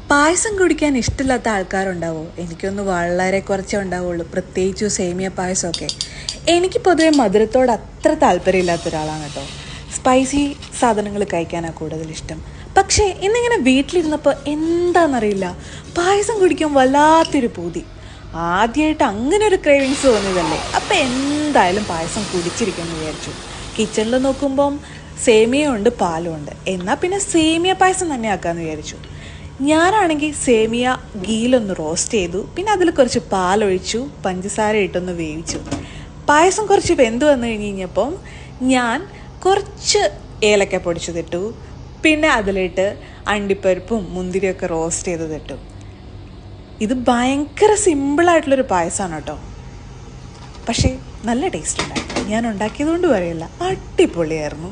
പായസം കുടിക്കാൻ ഇഷ്ടമില്ലാത്ത ആൾക്കാരുണ്ടാവോ? എനിക്കൊന്ന് വളരെ കുറച്ചേ ഉണ്ടാവുള്ളൂ, പ്രത്യേകിച്ച് സേമിയ പായസമൊക്കെ. എനിക്ക് പൊതുവെ മധുരത്തോട് അത്ര താല്പര്യമില്ലാത്ത ഒരാളാണ് കേട്ടോ. സ്പൈസി സാധനങ്ങൾ കഴിക്കാനാണ് കൂടുതലിഷ്ടം. പക്ഷേ ഇന്നിങ്ങനെ വീട്ടിലിരുന്നപ്പോൾ എന്താണെന്നറിയില്ല, പായസം കുടിക്കാൻ വല്ലാത്തൊരു പൂതി. ആദ്യമായിട്ട് അങ്ങനെ ഒരു ക്രേവിങ്സ് തോന്നിയതല്ലേ, അപ്പം എന്തായാലും പായസം കുടിച്ചിരിക്കുമെന്ന് വിചാരിച്ചു. കിച്ചണിൽ നോക്കുമ്പം സേമിയയുണ്ട്, പാലുമുണ്ട്. എന്നാൽ പിന്നെ സേമിയ പായസം തന്നെ ആക്കാമെന്ന് വിചാരിച്ചു. ഞാനാണെങ്കിൽ സേമിയ ഗീലൊന്ന് റോസ്റ്റ് ചെയ്തു, പിന്നെ അതിൽ കുറച്ച് പാലൊഴിച്ചു, പഞ്ചസാര ഇട്ടൊന്ന് വേവിച്ചു. പായസം കുറച്ച് വെന്ത് വന്നു കഴിഞ്ഞപ്പം ഞാൻ കുറച്ച് ഏലക്ക പൊടിച്ചതിട്ടു, പിന്നെ അതിലിട്ട് അണ്ടിപ്പരിപ്പും മുന്തിരിയൊക്കെ റോസ്റ്റ് ചെയ്തതിട്ടു. ഇത് ഭയങ്കര സിമ്പിളായിട്ടുള്ളൊരു പായസമാണ് കേട്ടോ, പക്ഷേ നല്ല ടേസ്റ്റ് ഉണ്ടായിരുന്നു. ഞാൻ ഉണ്ടാക്കിയതുകൊണ്ട് പറയില്ല, അടിപൊളിയായിരുന്നു.